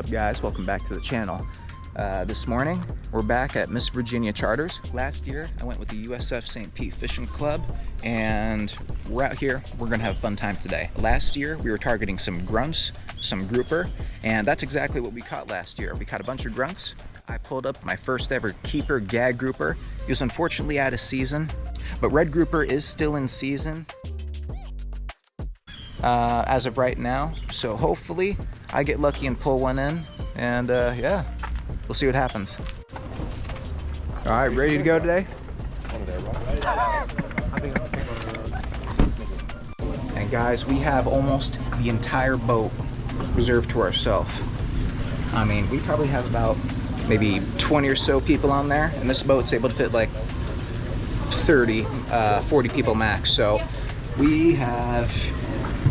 up, guys? Welcome back to the channel. This morning we're back at Miss Virginia Charters. Last year I went with the USF St. Pete Fishing Club, and we're out here. We're gonna have a fun time today. Last year we were targeting some grunts, some grouper, and that's exactly what we caught last year. We caught a bunch of grunts. I pulled up my first ever keeper gag grouper. He was unfortunately out of season, but red grouper is still in season as of right now, so hopefully I get lucky and pull one in, and yeah, we'll see what happens. All right, ready to go today? And guys, we have almost the entire boat reserved to ourselves. I mean, we probably have about maybe 20 or so people on there, and this boat's able to fit like 30, 40 people max. So we have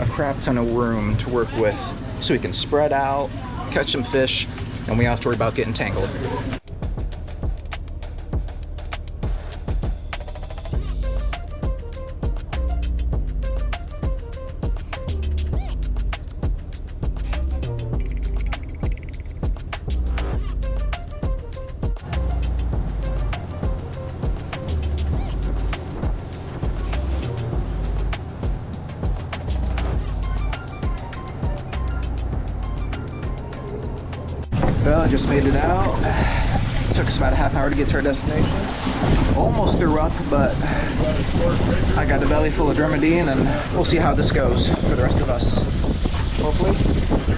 a crap ton of room to work with, so we can spread out, catch some fish, and we don't have to worry about getting tangled. Well, I just made it out. It took us about a half hour to get to our destination. Almost threw up, but I got a belly full of Dramamine, and we'll see how this goes for the rest of us. Hopefully,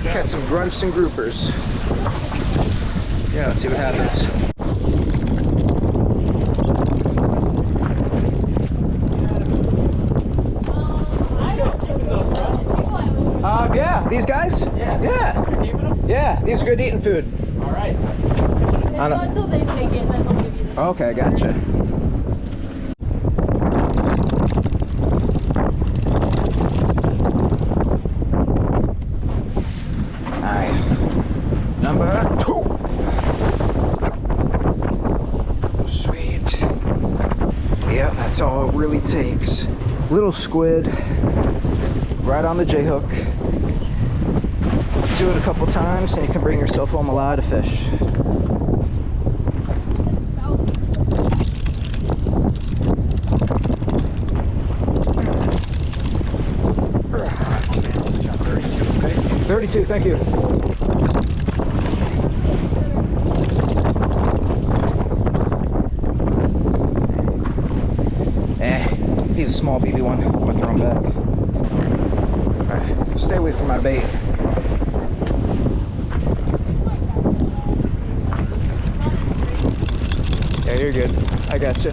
catch some grunts and groupers. Yeah, let's see what happens. Yeah, these guys? Yeah, these are good eating food. All right. It's not until they take it that they'll give you the... Okay, gotcha. Nice. Number 2. Sweet. Yeah, that's all it really takes. Little squid, right on the J-hook. Do it a couple times and you can bring yourself home a lot of fish. Okay. 32, thank you. He's a small baby one. I'm gonna throw him back. Okay. Stay away from my bait. Yeah, you're good. I got you.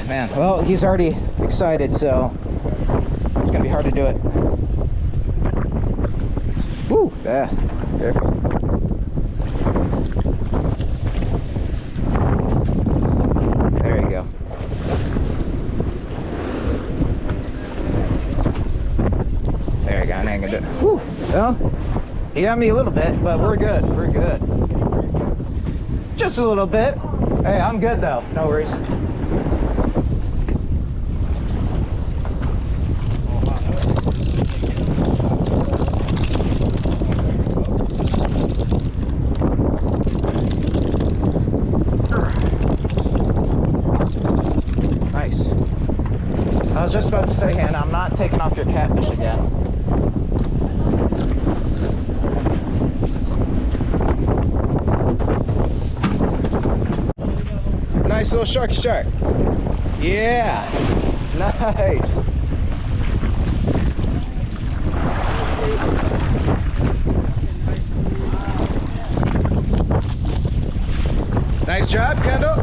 Man, well, he's already excited, so it's gonna be hard to do it. Woo! Yeah, careful. There you go. There you go. I ain't gonna do it. Woo! Well, he got me a little bit, but we're good. We're good. Just a little bit. Hey, I'm good though. No worries. Nice. I was just about to say, Hannah, I'm not taking off your catfish again. Nice little shark. Yeah, nice. Nice job, Kendall.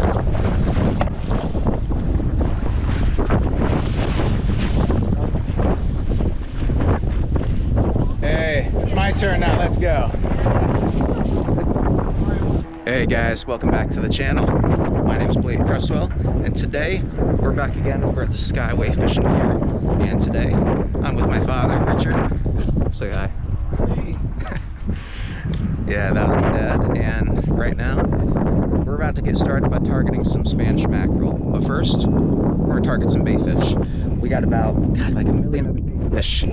Hey, it's my turn now, let's go. Hey guys, welcome back to the channel. My name's Blake Cresswell, and today we're back again over at the Skyway Fishing Pier. And today I'm with my father, Richard. Say hi. Yeah, that was my dad. And right now we're about to get started by targeting some Spanish mackerel. But first, we're gonna target some bait fish. We got about, God, like a million other fish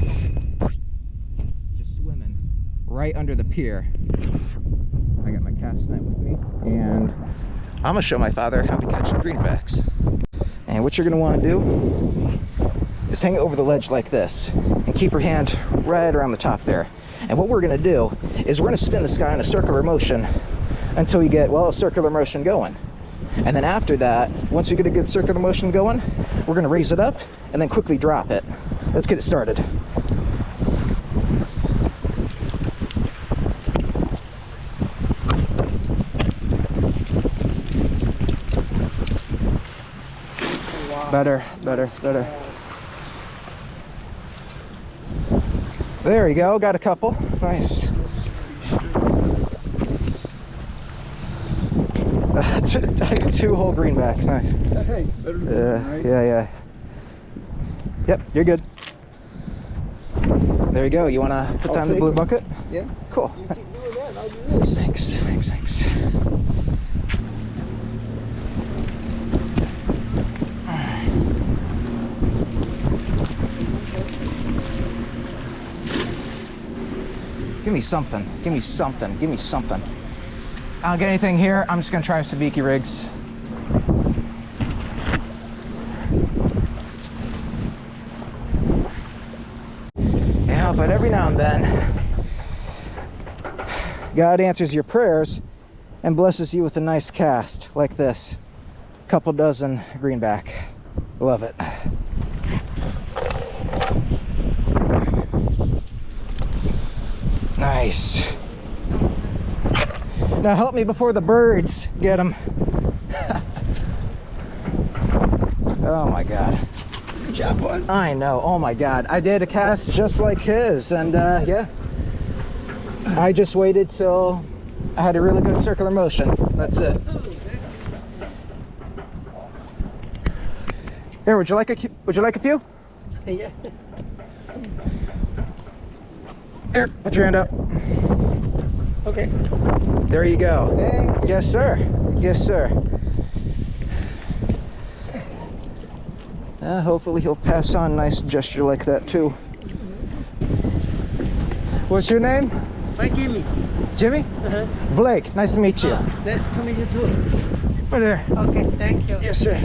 just swimming right under the pier. I got my cast net with me, and I'm gonna show my father how to catch the greenbacks. And what you're gonna want to do is hang it over the ledge like this and keep your hand right around the top there. And what we're gonna do is we're gonna spin this guy in a circular motion until you get, well, a circular motion going. And then after that, once we get a good circular motion going, we're gonna raise it up and then quickly drop it. Let's get it started. Better, better, better. There you go, got a couple. Nice. Two whole greenbacks, nice. Hey, better than one, right? Yeah. Yep, you're good. There you go. You want to put down the blue bucket? Yeah. Cool. You keep doing that, I'll do this. Thanks. Give me something. I don't get anything here. I'm just gonna try Sabiki rigs. Yeah, but every now and then, God answers your prayers and blesses you with a nice cast like this. Couple dozen greenback. Love it. Nice. Now help me before the birds get them. Oh my God. Good job, bud. I know. Oh my God. I did a cast just like his, and yeah. I just waited till I had a really good circular motion. That's it. Here, would you like a few? Yeah. Here, put your hand up. Okay. There you go. Thanks. Yes, sir. Hopefully he'll pass on a nice gesture like that too. What's your name? Hi, Jimmy. Jimmy? Blake, nice to meet you. Nice to meet you too. Right there. Okay, thank you. Yes, sir.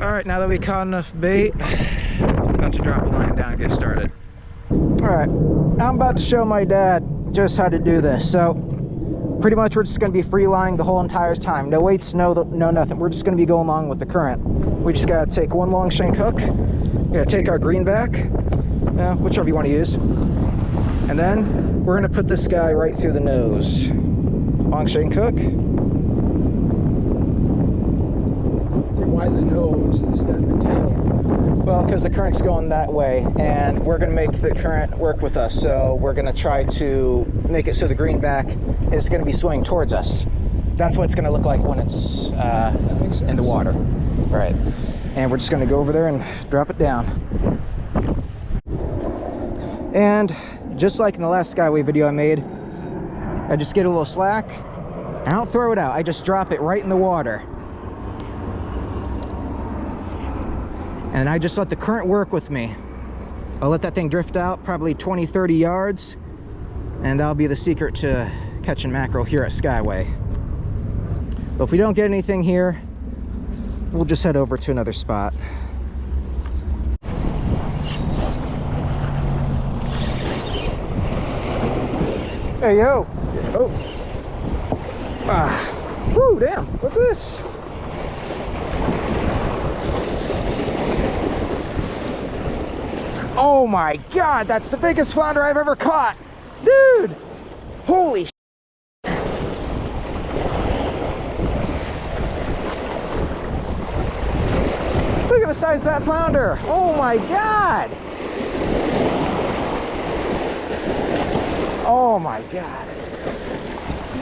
Alright, now that we caught enough bait, about to drop a line down and get started. Alright, I'm about to show my dad just how to do this. So, pretty much we're just going to be free lining the whole entire time. No weights, no nothing. We're just going to be going along with the current. We just got to take one long shank hook. We got to take our greenback, whichever you want to use. And then we're going to put this guy right through the nose. Long shank hook. Why the nose instead of the tail? Well, because the current's going that way, and we're going to make the current work with us. So we're going to try to make it so the greenback is going to be swimming towards us. That's what it's going to look like when it's in the water. Right. And we're just going to go over there and drop it down. And just like in the last Skyway video I made, I just get a little slack. I don't throw it out. I just drop it right in the water. And I just let the current work with me. I'll let that thing drift out probably 20-30 yards, and that'll be the secret to catching mackerel here at Skyway. But if we don't get anything here, we'll just head over to another spot. Hey, yo. Oh. Whoo, damn. What's this? Oh my God, that's the biggest flounder I've ever caught. Dude, holy shit. Look at the size of that flounder. Oh my God. Oh my God.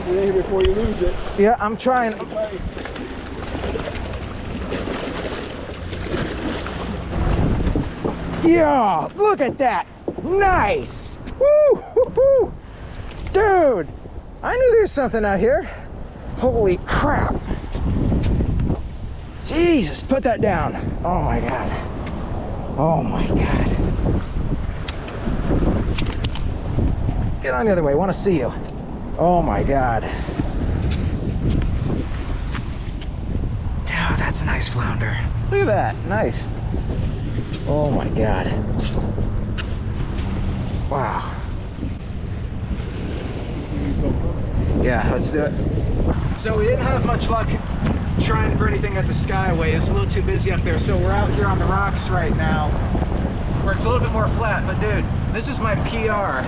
Get in here before you lose it. Yeah, I'm trying. Yeah, look at that. Nice. Woo! Woo! Dude, I knew there was something out here. Holy crap. Jesus, put that down. Oh my God. Oh my God. Get on the other way, I want to see you. Oh my God. Dude, that's a nice flounder. Look at that, nice. Oh my God. Wow. Yeah, let's do it. So we didn't have much luck trying for anything at the Skyway. It's a little too busy up there, so we're out here on the rocks right now where it's a little bit more flat. But dude, this is my PR.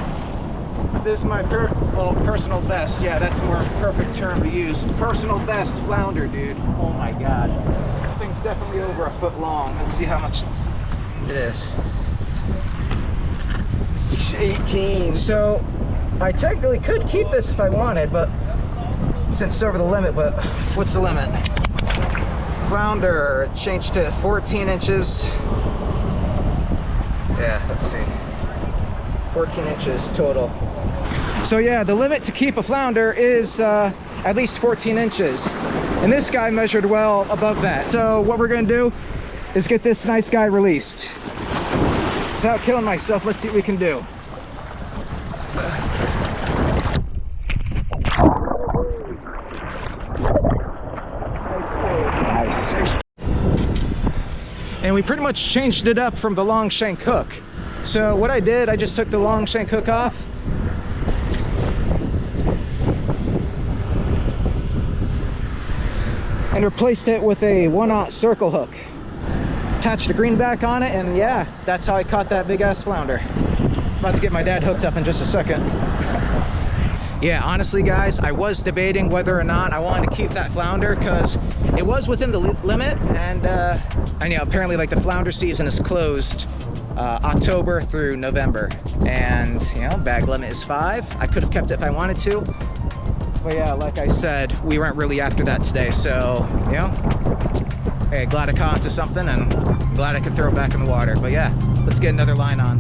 This is my personal best. Yeah, that's a more perfect term to use. Personal best flounder, dude. Oh my God. That thing's definitely over a foot long. Let's see how much it is. 18. So I technically could keep this if I wanted, but since it's over the limit. But what's the limit? Flounder changed to 14 inches. Yeah, let's see. 14 inches total. So yeah, the limit to keep a flounder is at least 14 inches. And this guy measured well above that. So what we're gonna do is get this nice guy released. Without killing myself, let's see what we can do. Nice. And we pretty much changed it up from the long shank hook. So what I did, I just took the long shank hook off. And replaced it with a 1/0 circle hook. Attached a greenback on it, and yeah, that's how I caught that big ass flounder. About to get my dad hooked up in just a second. Yeah, honestly guys, I was debating whether or not I wanted to keep that flounder because it was within the limit, and I know apparently like the flounder season is closed October through November, and you know, bag limit is 5. I could have kept it if I wanted to, but yeah, like I said, we weren't really after that today, so you know, hey, glad I caught onto something and glad I could throw it back in the water. But yeah, let's get another line on.